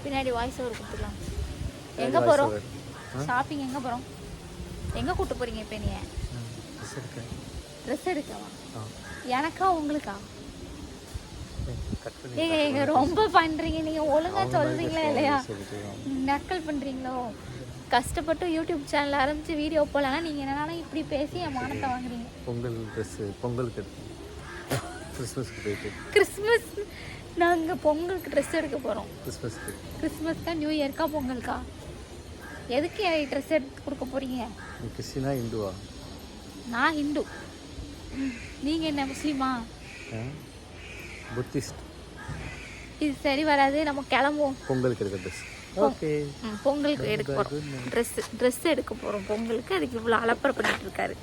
பின்னாடி voice over கொடுத்துக்கலாம். எங்கே போகிறோம்? ஷாப்பிங் எங்கே போகிறோம்? எங்கே கூப்பிட்டு போகிறீங்க இப்போ? நீ ட்ரெஸ் எடுக்கவா? எனக்கா உங்களுக்கா? ஏங்க ரொம்ப பண்ணுறீங்க நீங்கள். ஒழுங்காக சொல்கிறீங்களா இல்லையா? நக்கல் பண்ணுறீங்களோ? கஷ்டப்பட்டு யூடியூப் சேனல் ஆரம்பித்து வீடியோ போடலன்னா நீங்கள் என்னன்னா இப்படி பேசி என் மானத்தை வாங்குறீங்க. பொங்கல் ட்ரெஸ்ஸு பொங்கலுக்கு கிறிஸ்மஸ்க்கு போயிட்டு கிறிஸ்மஸ் நாங்கள் பொங்கலுக்கு ட்ரெஸ் எடுக்க போகிறோம். கிறிஸ்மஸ்க்கா நியூ இயர்க்கா பொங்கலுக்கா? எதுக்கு ட்ரெஸ் எடுத்து கொடுக்க போகிறீங்க? கிறிஸ்டினா ஹிந்துவா? நான் ஹிந்து. நீங்கள் என்ன முஸ்லீமா? புத்திஸ்ட். இது சரி வராது. நம்ம கிளம்புவோம். பொங்கலுக்கு எடுக்க ட்ரெஸ். ஓகே, பொங்கலுக்கு எடுக்க போகிறோம். ட்ரெஸ் எடுக்க போகிறோம் பொங்கலுக்கு. அதுக்கு இவ்வளோ அலப்பறை பண்ணிட்டு இருக்காரு.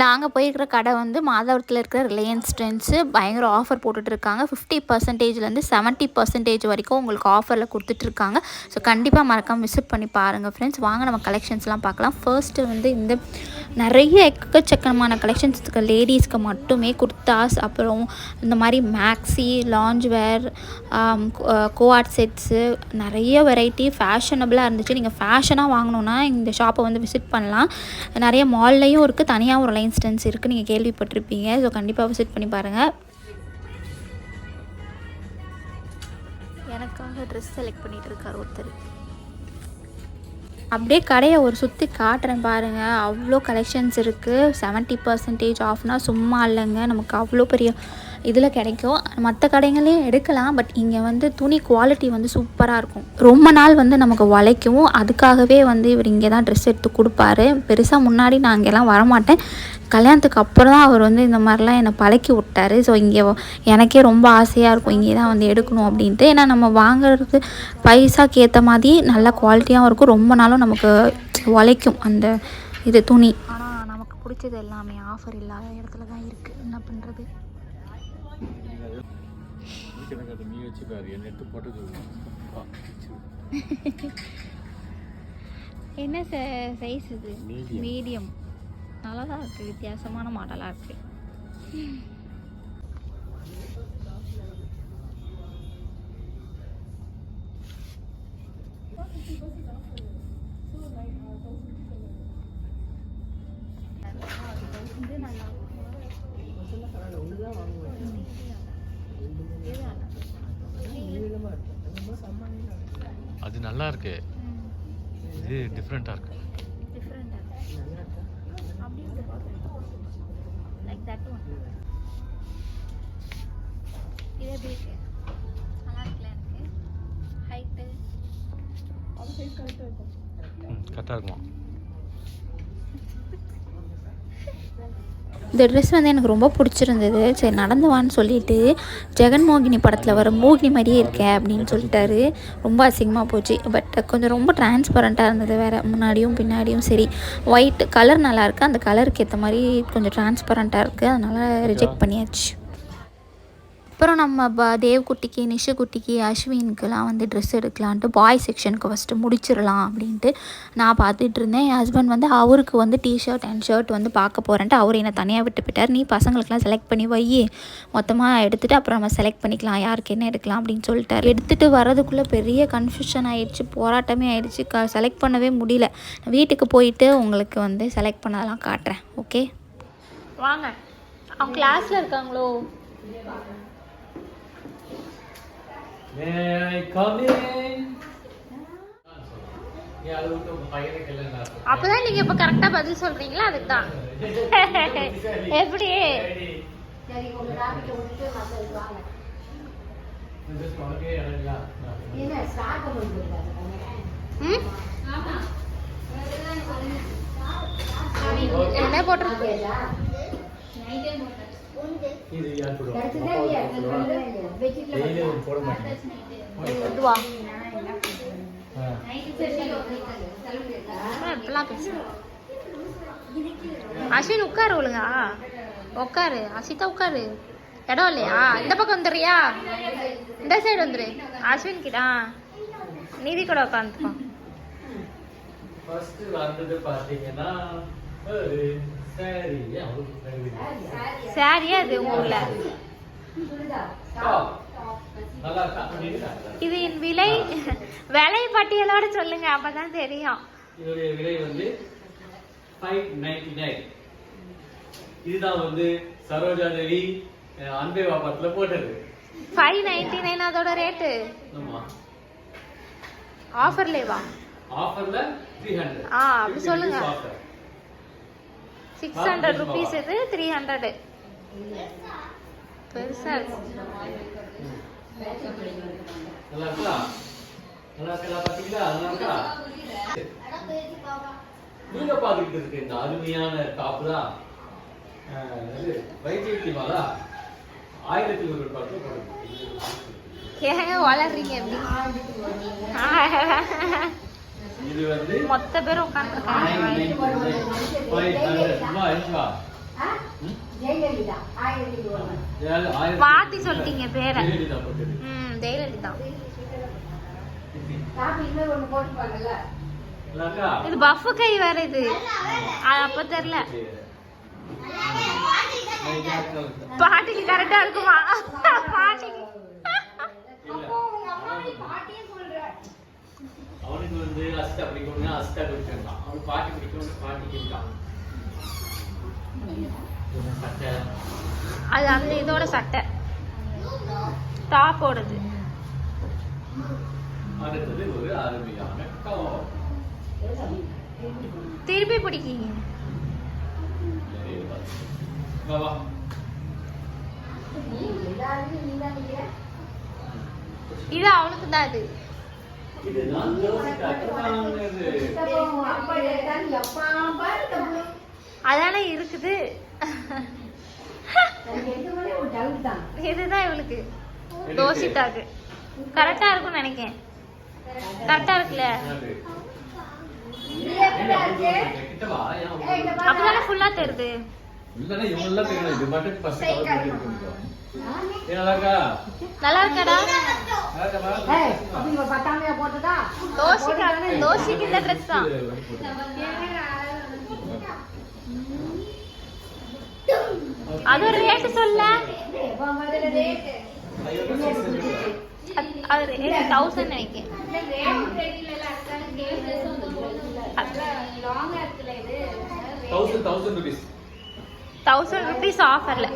நாங்கள் போயிருக்கிற கடை வந்து மாதவரத்தில் இருக்கிற ரிலையன்ஸ் ட்ரெண்ட்ஸு. பயங்கர ஆஃபர் போட்டுட்ருக்காங்க. 50%லேருந்து 70% வரைக்கும் உங்களுக்கு ஆஃபரில் கொடுத்துட்ருக்காங்க. ஸோ கண்டிப்பாக மறக்காமல் விசிட் பண்ணி பாருங்கள் ஃப்ரெண்ட்ஸ். வாங்க நம்ம கலெக்ஷன்ஸ்லாம் பார்க்கலாம். ஃபர்ஸ்ட்டு வந்து இந்த நிறைய எக்கச்சக்கமான கலெக்ஷன்ஸ் இருக்குது. லேடிஸ்க்கு மட்டுமே குர்தாஸ், அப்புறம் இந்த மாதிரி மேக்ஸி, லாஞ்ச் வேர், கோஆர்ட் செட்ஸு, நிறைய வெரைட்டி ஃபேஷனபிளாக இருந்துச்சு. நீங்கள் ஃபேஷனாக வாங்கணுன்னா இந்த ஷாப்பை வந்து விசிட் பண்ணலாம். நிறைய மால்லையும் இருக்குது, தனியாக ஒரு ரிலையன்ஸ் இருக்குது, நீங்கள் கேள்விப்பட்டிருப்பீங்க. ஸோ கண்டிப்பாக விசிட் பண்ணி பாருங்கள். எனக்காக ட்ரெஸ் செலக்ட் பண்ணிகிட்டு இருக்கார் ஒருத்தர். அப்படியே கடையை ஒரு சுற்றி காட்டுறேன் பாருங்கள். அவ்வளோ கலெக்ஷன்ஸ் இருக்குது. 70% ஆஃப்னால் சும்மா இல்லைங்க. நமக்கு அவ்வளோ பெரிய இதில் கிடைக்கும். மற்ற கடைகளையும் எடுக்கலாம். பட் இங்கே வந்து துணி குவாலிட்டி வந்து சூப்பராக இருக்கும். ரொம்ப நாள் வந்து நமக்கு உழைக்கும். அதுக்காகவே வந்து இவர் இங்கே தான் ட்ரெஸ் எடுத்து கொடுப்பாரு. பெருசாக முன்னாடி நான் இங்கெல்லாம் வரமாட்டேன். கல்யாணத்துக்கு அப்புறம் தான் அவர் வந்து இந்த மாதிரிலாம் என்னை பழக்கி விட்டார். ஸோ இங்கே எனக்கே ரொம்ப ஆசையாக இருக்கும் இங்கே தான் வந்து எடுக்கணும் அப்படின்ட்டு. ஏன்னா நம்ம வாங்குறது பைசாக்கு ஏற்ற மாதிரி நல்ல குவாலிட்டியாகவும் இருக்கும். ரொம்ப நாளும் நமக்கு உழைக்கும் அந்த இது துணி. ஆனால் நமக்கு பிடிச்சது எல்லாமே ஆஃபர் இல்லாத இடத்துல தான் இருக்குது. என்ன பண்ணுறது? என்ன சைஸ் இது? மீடியம். நல்லா தான் இருக்குது. வித்தியாசமான மாடலாக இருக்குது. அது நல்லா இருக்கு. இது டிஃப்ரெண்ட்டாக இருக்கு. Like that one. இது எப்படி இருக்கு? நல்லா இருக்குல்ல? எனக்கு ஹைட்டு அது சைஸ் கரெக்டாக இருக்கும். கரெக்டாக இருக்குமா? இந்த ட்ரெஸ் வந்து எனக்கு ரொம்ப பிடிச்சிருந்தது. சரி நடந்து வான்னு சொல்லிட்டு ஜெகன்மோகினி படத்தில் வர மோகினி மாதிரியே இருக்கேன் அப்படின்னு சொல்லிட்டாரு. ரொம்ப அசிங்கமாக போச்சு. பட் கொஞ்சம் ரொம்ப டிரான்ஸ்பரண்ட்டாக இருந்தது வேறு, முன்னாடியும் பின்னாடியும். சரி, ஒயிட் கலர் நல்லாயிருக்கு. அந்த கலருக்கு ஏற்ற மாதிரி கொஞ்சம் டிரான்ஸ்பரண்ட்டாக இருக்குது. அதனால் ரிஜெக்ட் பண்ணியாச்சு. அப்புறம் நம்ம தேவ்குட்டிக்கு, நிஷுக்குட்டிக்கு, அஸ்வினுக்குலாம் வந்து ட்ரெஸ் எடுக்கலான்ட்டு பாய் செக்ஷனுக்கு ஃபஸ்ட்டு முடிச்சிடலாம் அப்படின்ட்டு நான் பார்த்துட்டு இருந்தேன். என் ஹஸ்பண்ட் வந்து அவருக்கு வந்து டிஷர்ட் அண்ட் ஷர்ட் வந்து பார்க்க போகிறேன்ட்டு அவர் என்னை தனியாக விட்டு போயிட்டார். நீ பசங்களுக்கெலாம் செலக்ட் பண்ணி வை, மொத்தமாக எடுத்துகிட்டு அப்புறம் நம்ம செலக்ட் பண்ணிக்கலாம் யாருக்கு என்ன எடுக்கலாம் அப்படின்னு சொல்லிட்டார். எடுத்துகிட்டு வரதுக்குள்ளே பெரிய கன்ஃபியூஷன் ஆகிடுச்சு, போராட்டமே ஆகிடுச்சு. செலக்ட் பண்ணவே முடியல. வீட்டுக்கு போயிட்டு உங்களுக்கு வந்து செலக்ட் பண்ணதெல்லாம் காட்டுறேன். ஓகே வாங்க. அவங்க கிளாஸில் இருக்காங்களோ? அப்பதான் நீங்க இப்ப கரெக்டா பதில் சொல்றீங்களா? அதுக்கு தான். எப்படி என்ன போட்டிருக்கு? அஸ்வின் உட்காரு, ஒழுங்கா உட்காரு. அசிதா உட்காரு. இடம் இல்லையா? இந்த பக்கம் வந்துடுறியா? இந்த சைடு வந்துரு. அஸ்வின் கிட்ட நீதி கூட உட்காந்துப்பா. சாரியா அது ஊர்ல நல்லா இருக்கா? இது விலை விலை பட்டியலோட சொல்லுங்க, அப்பதான் தெரியும். இதோடைய விலை வந்து 599. இதுதான் வந்து சரோஜா தேவி அன்பே வாபாத்துல போட்டது. 599 அதோட ரேட்டு. ஆமா. ஆஃபர்லேவா? ஆஃபர்ல 300. அப்படி சொல்லுங்க. 600 rupees இது 300. பெருசா இருக்கு. நல்லா இருக்கா? நல்லா இருக்கா பாத்தீங்களா? நல்லா இருக்கா? நீங்க பாத்துக்கிட்டு இருக்க இந்த அருமையான டாப் தான் வைஜெயந்திமாலா 1100 ரூபாய்க்கு போடுது. ஏங்க வளர்றீங்க எப்படி? இது வந்து மொத்த பேர் உட்கார்ந்துருக்காங்க. மாத்தி சொல்லிட்டீங்க பேரை. ஜெயலலிதா. இது பஃப் கை வேற. இது அப்ப தெரியல. பாட்டிக்கு கரெக்டா இருக்குமா? பாட்டிக்கு அவனுக்கு வந்து அஸ்டா பிடிக்கணும்னா அஸ்டா பிடிச்சிருக்கான். அவனுக்கு பாட்டி பிடிக்கணும்னு பாட்டிக்கு இருக்கான். அது அந்த இதோட சட்டை டாப்போடது. அடுத்தது ஒரு அருமையான டாப். திருப்பி பிடிக்கீங்க. வா இது அவனுக்கு தான். இது இதுதான் அதானே இருக்குது. இதுதான் இவளுக்கு தோசிட்டாக்கு கரெக்டா இருக்கும்னு நினைக்கிறேன். கரெக்டா இருக்குல்ல? அப்பதானே ஃபுல்லா தெரியுது. இல்லனா இவெல்லாம் தெரியல. இது மட்டும் ஃபர்ஸ்ட் கவர் பண்ணிருக்கோம். நல்லா இருக்கா? நல்லா இருக்கடா. தோசிக்கு இந்த ட்ரெஸ் தான். அது ஒரு ரேட் சொல்ல. அது 1000 நினைக்கிறேன். 1000 rupees ஆஃபர்ல.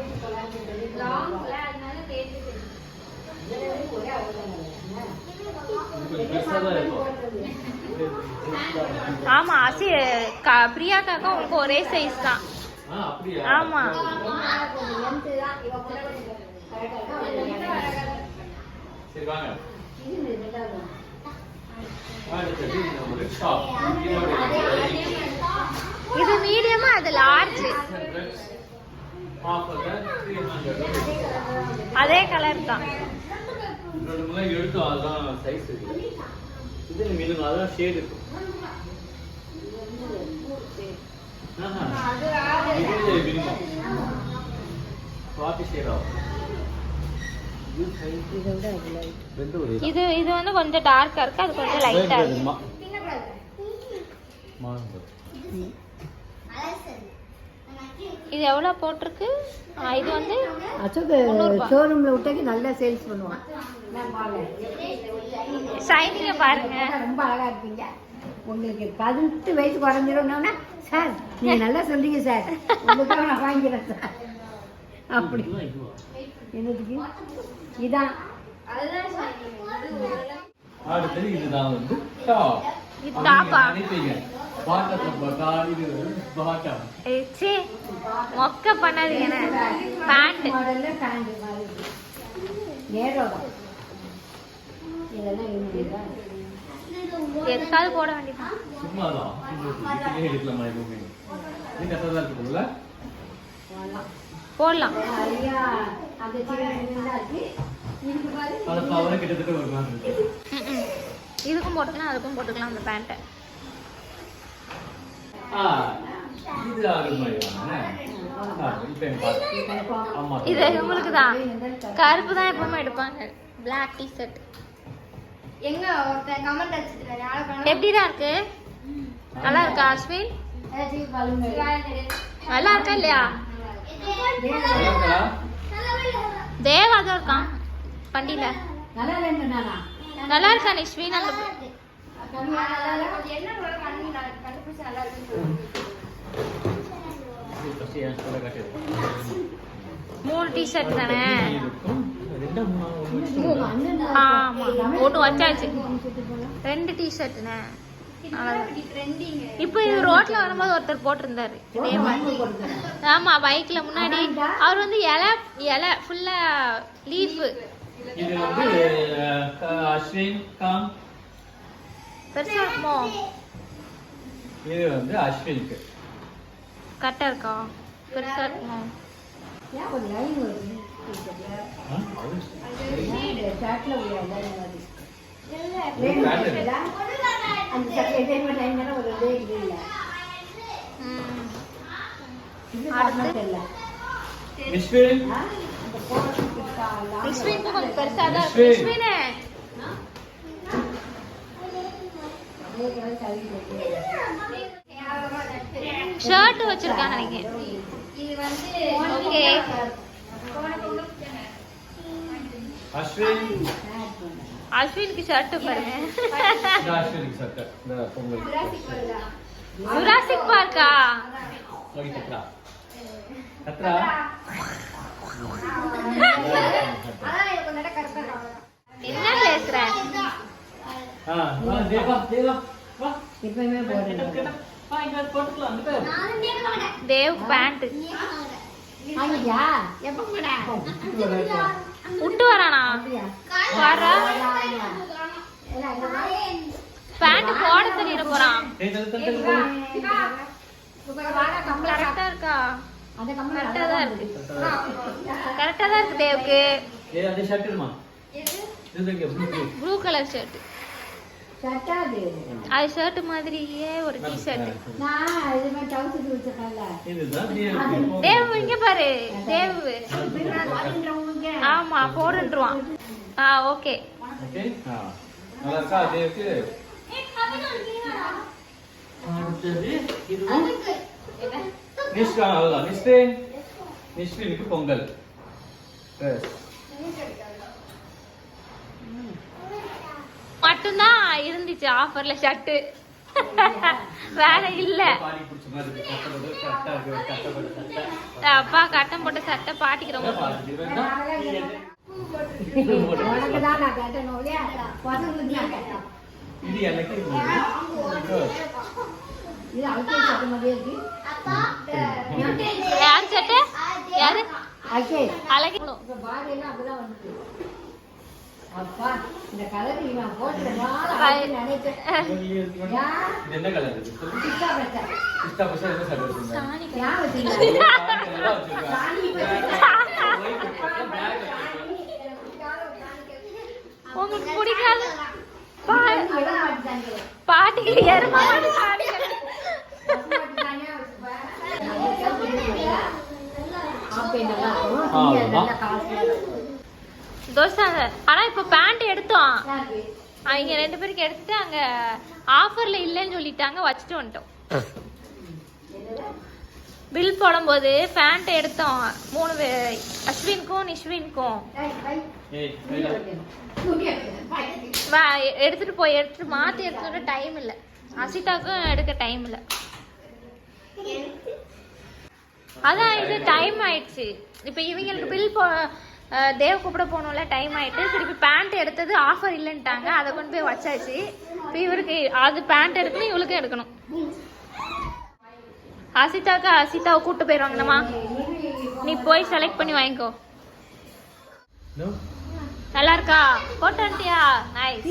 ஆமா பிரியாக்காக்கும் உங்களுக்கு ஒரே சைஸ் தான். ஆமா. இது மீடியமா, அது லார்ஜ். அதே கலர் தான். எடுத்து அதான் சைஸ் இருக்கு. இது மீண்டும் அதான் ஷேட் இருக்கு. இது இது வந்து கொஞ்சம் டார்க்கா இருக்கு, அது கொஞ்சம் லைட்டா இருக்கு. இது எவ்வளவு போட்டிருக்கு? இது வந்து ஷோரூம்ல விட்டாக்கி நல்லா சேல்ஸ் பண்ணுவான். ஷைனிங்க பாருங்க, ரொம்ப அழகா இருப்பீங்க. உங்களுக்கு 18 வயசு குறைஞ்சிரும்னா சார் நீங்க நல்லா சொல்றீங்க சார், உங்களுக்காக நான் வாங்கிக்கிறேன் சார். அப்படி என்னதுக்கு இதான். அடுத்தது இதுதான் வந்து டாப். இது டாப்பா? மொக்க பண்ணாதீங்க. பேண்ட் மாடல்ல பேண்ட் மாதிரி நேரோதான். இதெல்லாம் இதுதான் எதுக்காவது போட வேண்டியதான். சும்மாதான் எடுக்கலாம். நீங்க கரெக்டா இருக்குல்ல? போடலாம். ஐயா அந்த சின்ன இருக்கு. இதுக்கு பாரு அத பவர கிட்டத்தட்ட ஒரு மாதிரி இருக்கு. இதுக்கும் போட்டுக்கலாம், அதுக்கும் போட்டுக்கலாம் அந்த பேண்ட். இது அருமையான. இது உங்களுக்கு தான். கருப்பு தான் எப்பவுமே எடுப்பாங்க. Black t-shirt. எங்க ஒருத்தன் கமெண்ட் அடிச்சிட்டாரு. எப்படிடா இருக்கு? நல்லா இருக்கா அஸ்வின்? நல்லா இருக்கா இல்லையா? தேவா தான் இருக்கான் வண்டியில. நல்லா இல்லைன்னு சொன்னானா? நல்லா இருக்கா நிஷ்வின்? அந்த என்ன கண்டுபிடிச்சு நல்லா இருக்குன்னு ஃபர்ஸ்ட் ஏன் சொல்ல காட்டு. 3 டிஷர்ட் தானே? ரெண்டா மூணா ஆமா, ஒன்று வச்சாச்சு. 2 டிஷர்ட்னே. ட்ரெண்டிங். இப்போ இது ரோட்ல வரும்போது ஒருத்தர் போட்டிருந்தாரு இதே மாதிரி. ஆமா, பைக்ல முன்னாடி அவர் வந்து இலை ஃபுல்லா லீஃப். இது வந்து அஸ்வின் காம். பெருசா இருக்குமோ? இது வந்து அஸ்வினுக்கு. கரெக்டா இருக்கா? பெருசா இருக்குமோ? ஏன் ஒரு லைன் வருது டீஷர்ட்ல? ஷர்ட்ல ஒரு லைன் வருது. அந்த ஷர்ட்ல இதே மாதிரி லைன் தானே ஒரு இதே இது இல்லை. இது பார்த்தா தெரியல. நிஷ்வின் அந்த போறதுக்கு நிஷ்வினுக்கு கொஞ்சம் பெருசா தான் இருக்கு. நிஷ்வின். நிஷ்வினே ஷர்ட் வச்சிருக்காங்க நினைக்கிறேன். இது வந்து ஓகே. அஸ்வின் அஸ்வினுக்கு ஷர்ட் பாருங்க. இந்த அஸ்வினுக்கு சட்டை இந்த பொங்கல். ஜுராசிக் பார்க்கா? ஓடி கத்ரா கத்ரா. அதான் எனக்கு கொஞ்சம் கரெக்டா இருக்கும். என்ன பேசுற? தேவா தேவா வா. எப்பயுமே போடுறேன். வா இங்க போட்டுக்கலாம். அந்த பேர் தேவ் பேண்ட் வாங்கிட்டியா? எப்போ கூட? விட்டு வரானா? வர பேண்ட் போட தெரியல போறான். ஏய் தல தல தல. கரெக்டா இருக்கா? அந்த கம்பெனி கரெக்டா தான் இருக்கு. கரெக்டா தான் இருக்கு தேவ்க்கு. ஏய் அந்த ஷர்ட் இருமா. இது இங்க ப்ளூ கலர் ஷர்ட். ஷர்ட்டா அது? அது ஷர்ட் மாதிரியே ஒரு டி ஷர்ட். நான் இது மாதிரி டவுசர் வச்சிருக்கேன்ல. இதுதான் தேவ் இங்க பாரு. தேவ் ஆமா போடுன்றான். ஓகே. ஓகே. நல்லா இருக்கா தேவுக்கு? அடுத்தது இது நிஷ்கா அவ்வளோ. நிஷ்வினுக்கு பொங்கல். எஸ். மட்டும்தான் இருந்துச்சு ஆஃபர்ல ஷர்ட். வேற இல்ல. பாடி பிடிச்ச மாதிரி இருக்கு. கட்டப்பட்டு கரெக்டா இருக்கு. கட்டப்பட்டு சட்டை. அப்பா கட்டம் போட்ட சட்டை பாட்டிக்கு ரொம்ப பாடி வேண்டாம். உனக்கு தான் நான் கட்டணும் இல்லையா? பசங்களுக்கு நான் கட்டணும். இது எனக்கு இது இது அல்கே சட்டை மாதிரியே இருக்கு. யார் சட்டை? யாரு? அல்கே. அழகி. இந்த பாடி எல்லாம் அப்படிதான் வந்துச்சு. அப்பா இந்த கலர் இவன் போட்டுறதால நினைச்சேன். இது என்ன கலர் இது? பிஸ்தா பச்சை. பிஸ்தா பச்சை என்ன கலர் இருக்கு? ஏன் வச்சிருக்க? உங்களுக்கு பிடிக்காது விட மாட்டாங்க. பாட்டிக்கு ஏறுமா சாணி தோசை. ஆனா இப்ப பேண்ட் எடுத்தோம். அவங்க 2 பேருக்கு எடுத்துட்டு அங்க ஆஃபர்ல இல்லைன்னு சொல்லிட்டாங்க, வச்சுட்டு வந்துட்டோம். பில் போடும்போது பேண்ட் எடுத்தோம் 3 அஸ்வினுக்கும் நிஷ்வினுக்கும். எடுத்துட்டு போய் மாத்தி எடுத்துட்டு டைம் இல்ல. அசிதாக்கும் எடுக்க டைம் இல்ல. அதான் இது டைம் ஆயிடுச்சு. இப்ப இவங்களுக்கு பில் தேவ் கூப்பிட போகணும்ல, டைம் ஆயிட்டு. திருப்பி பேண்ட் எடுத்தது ஆஃபர் இல்லைன்ட்டாங்க, அதை கொண்டு போய் வச்சாச்சு. இப்போ இவருக்கு அது பேண்ட் எடுக்கணும், இவளுக்கும் எடுக்கணும். அசிதாவை கூப்பிட்டு போயிடுவாங்கண்ணா. நீ போய் செலக்ட் பண்ணி வாங்கிக்கோ. நல்லா இருக்கா? போட்டு வந்துட்டியா? நைஸ்.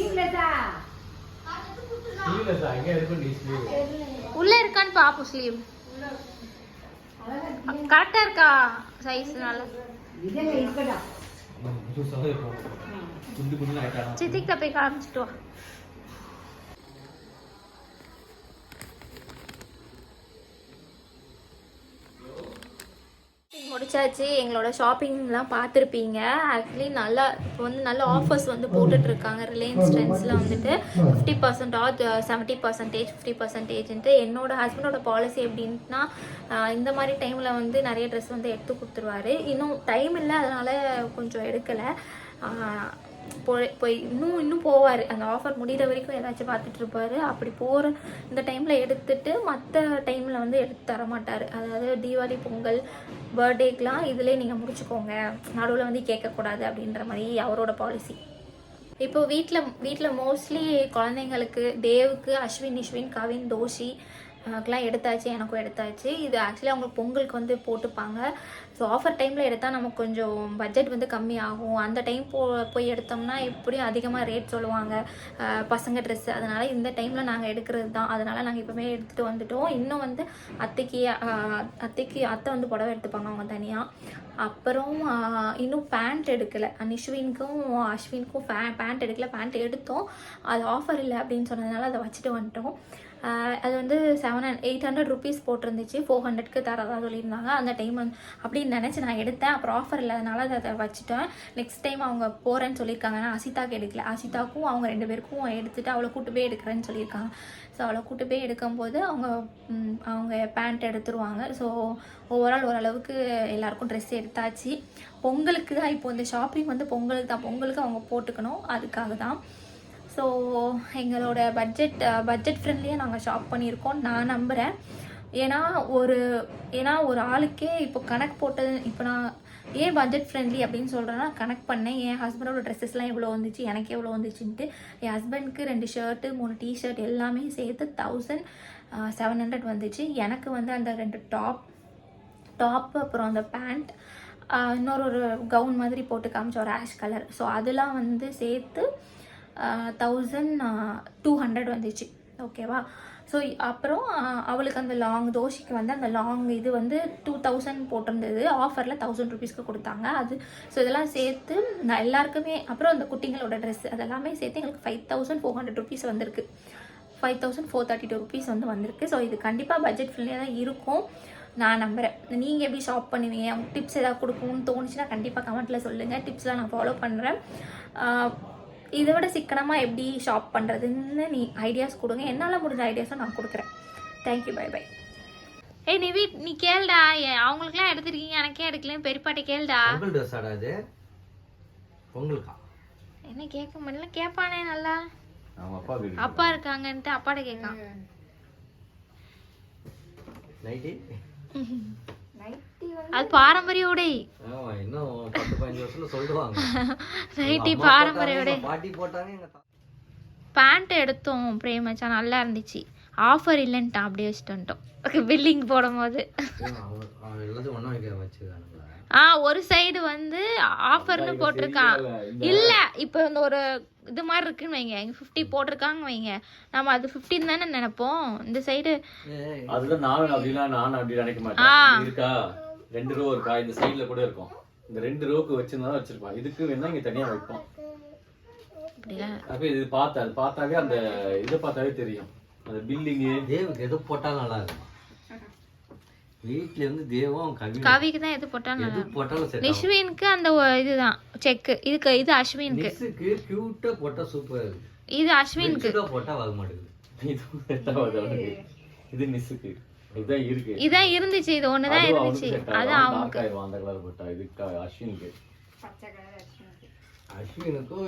உள்ள இருக்கான்னு பாப்போம். ஸ்லீவ் கரெக்டா இருக்கா? சைஸ் நல்லா. சித்திக்கிட்ட போய் காமிச்சிட்டு வா. முடிச்சாச்சு. எங்களோட ஷாப்பிங்லாம் பார்த்துருப்பீங்க. ஆக்சுவலி நல்லா இப்போ வந்து நல்ல ஆஃபர்ஸ் வந்து போட்டுட்ருக்காங்க. ரிலையன்ஸ் ட்ரெண்ட்ஸில் வந்துட்டு 50% ஆஃப், 70%, 50%. என்னோட ஹஸ்பண்டோட பாலிசி எப்படின்னா, இந்த மாதிரி டைமில் வந்து நிறைய ட்ரெஸ் வந்து எடுத்து கொடுத்துருவாரு. இன்னும் டைம் இல்லை, அதனால் கொஞ்சம் எடுக்கலை. போய் இன்னும் போவார். அந்த ஆஃபர் முடிகிற வரைக்கும் ஏதாச்சும் பார்த்துட்டு இருப்பாரு. அப்படி போகிற இந்த டைமில் எடுத்துட்டு மற்ற டைமில் வந்து எடுத்து தர மாட்டார். அதாவது தீபாவளி, பொங்கல், பர்த்டேக்கெலாம் இதிலே நீங்கள் முடிச்சுக்கோங்க, நடுவில் வந்து கேட்கக்கூடாது அப்படின்ற மாதிரி அவரோட பாலிசி. இப்போ வீட்டில் மோஸ்ட்லி குழந்தைங்களுக்கு தேவுக்கு, அஸ்வின், நிஷ்வின், கவின், தோஷி க்கெலாம் எடுத்தாச்சு, எனக்கும் எடுத்தாச்சு. இது ஆக்சுவலி அவங்க பொங்கலுக்கு வந்து போட்டுப்பாங்க. ஸோ ஆஃபர் டைமில் எடுத்தால் நமக்கு கொஞ்சம் பட்ஜெட் வந்து கம்மி ஆகும். அந்த டைம் போய் எடுத்தோம்னா எப்படியும் அதிகமாக ரேட் சொல்லுவாங்க பசங்க ட்ரெஸ்ஸு. அதனால் இந்த டைமில் நாங்கள் எடுக்கிறது தான். அதனால் நாங்கள் இப்போவே எடுத்துகிட்டு வந்துட்டோம். இன்னும் வந்து அத்தை வந்து புடவை எடுத்துப்பாங்க அவங்க தனியாக. அப்புறம் இன்னும் பேண்ட் எடுக்கலை. நிஷ்வினுக்கும் அஸ்வினுக்கும் பேண்ட் எடுக்கலை. பேண்ட் எடுத்தோம், அது ஆஃபர் இல்லை அப்படின்னு சொன்னதுனால அதை வச்சுட்டு வந்துட்டோம். அது வந்து 800 ருபீஸ் போட்டிருந்துச்சு, 400க்கு தரதாக சொல்லியிருந்தாங்க. அந்த டைம் அப்படின்னு நினச்சி நான் எடுத்தேன். அப்புறம் ஆஃபர் இல்லாதனால அதை வச்சுட்டேன். நெக்ஸ்ட் டைம் அவங்க போகிறேன்னு சொல்லியிருக்காங்க. ஆனால் அசிதாக்கு எடுக்கல. அசிதாக்கும் அவங்க 2 பேருக்கும் எடுத்துகிட்டு அவளை கூட்டு போய் எடுக்கிறேன்னு சொல்லியிருக்காங்க. ஸோ அவளை கூட்டு போய் எடுக்கும்போது அவங்க பேண்ட் எடுத்துருவாங்க. ஸோ ஓவரால் ஓரளவுக்கு எல்லாருக்கும் ட்ரெஸ் எடுத்தாச்சு. பொங்கலுக்கு தான் இப்போ இந்த ஷாப்பிங் வந்து பொங்கலுக்கு அவங்க போட்டுக்கணும், அதுக்காக தான். ஸோ எங்களோட பட்ஜெட் ஃப்ரெண்ட்லியாக நாங்கள் ஷாப் பண்ணியிருக்கோம் நான் நம்புகிறேன். ஏன்னா ஒரு ஆளுக்கே இப்போ கணக்கு போட்டது. இப்போ நான் ஏன் பட்ஜெட் ஃப்ரெண்ட்லி அப்படின்னு சொல்கிறேன்னா, கணக்கு பண்ணேன் என் ஹஸ்பண்டோட ட்ரெஸ்ஸஸ்லாம் எவ்வளோ வந்துச்சு, எனக்கு எவ்வளோ வந்துச்சுன்ட்டு. என் ஹஸ்பண்டுக்கு 2 ஷர்ட்டு 3 டிஷர்ட் எல்லாமே சேர்த்து 1700 வந்துச்சு. எனக்கு வந்து அந்த 2 டாப்பு அப்புறம் அந்த பேண்ட், இன்னொரு கவுன் மாதிரி போட்டு காமிச்ச ஒரு ஆஷ் கலர். ஸோ அதெல்லாம் வந்து சேர்த்து 1200 வந்துச்சு. ஓகேவா? ஸோ அப்புறம் அவளுக்கு அந்த தோஷிக்கு வந்து அந்த இது வந்து 2000 போட்டிருந்தது. ஆஃபரில் 1000 ருபீஸ்க்கு கொடுத்தாங்க அது. ஸோ இதெல்லாம் சேர்த்து நான் எல்லாருக்குமே, அப்புறம் அந்த குட்டிங்களோட ட்ரெஸ் அதெல்லாமே சேர்த்து எங்களுக்கு 5400 ருபீஸ் வந்திருக்கு. 5432 ருபீஸ் வந்து வந்திருக்கு. ஸோ இது கண்டிப்பாக பட்ஜெட் ஃப்ரெண்ட்லியாக தான் இருக்கும் நான் நம்புகிறேன். நீங்கள் எப்படி ஷாப் பண்ணுவீங்க, டிப்ஸ் ஏதாவது கொடுக்கணும்னு தோணுச்சுன்னா கண்டிப்பாக கமெண்ட்டில் சொல்லுங்கள். டிப்ஸ்லாம் நான் ஃபாலோ பண்ணுறேன். இதை விட சிக்கனமாக எப்படி ஷாப் பண்ணுறதுன்னு ஐடியாஸ் கொடுங்க. என்னால் முடிஞ்ச ஐடியாஸும் நான் கொடுக்குறேன். Thank you, bye bye. ஏய் நிவிட், நீ கேளுடா. அவங்களுக்குலாம் எடுத்துருக்கீங்க, எனக்கே எடுக்கல. பெரியப்பாட்டை கேளுடா. பொங்கல் ட்ரெஸ் ஆடாது பொங்கலுக்கா? என்ன கேட்க முடியல? கேட்பானே நல்லா. அப்பா இருக்காங்கன்ட்டு அப்பாட்ட கேட்கான். அது பாரம்பரிய உடை. இன்னும் 10-15 வருஷத்துல சொல்லுவாங்க. நைட்டி பாரம்பரிய உடை. பாட்டி போட்டாங்க. பேண்ட் எடுத்தோம் பிரேமச்சா, நல்லா இருந்துச்சு. ஆஃபர் இல்லைன்ட்டான், அப்படியே வச்சுட்டு வந்துட்டோம் பில்லிங் போடும்போது. ஒரு சைடு வந்து ஆஃபர்னு போட்டிருக்கான். இல்ல இப்போ இந்த ஒரு இது மாதிரி இருக்குன்னு வைங்க, 50 போட்டிருக்காங்க வைங்க, நம்ம அது 15 தானே நினைப்போம். இந்த சைடு அதுல நானும் அப்படி நினைக்க மாட்டேன். இருக்கா 2 ரோ இருக்கா, இந்த சைடுல கூட இருக்கும். இந்த 2 ரோக்கு வச்சிருந்தா வச்சிருப்பான். இதுக்கு வேணா இங்க தனியா வைப்போம். அப்ப இது பார்த்தாவே அந்த இதை பார்த்தாவே தெரியும். அந்த பில்டிங் தேவுக்கு எது போட்டாலும் நல்லா இருக்கும். வீட்ல இருந்து தேவம் கவிக்கு தான் எது போட்டாலும் நிஷ்வினுக்கு அந்த இதுதான் செக். இது அஸ்வினுக்கு. நிஷ்க்கு கியூட்டா போட்டா சூப்பரா இருக்கு. இது அஸ்வினுக்கு போட்டா வர மாட்டேங்குது. இது நிஷ்க்கு இதான் இருந்துச்சு. இது ஒண்ணுதான் இருந்துச்சு. அது அவனுக்கு அந்த கலர் போட்டா. இது அஸ்வினுக்கு. அஸ்வினுக்கு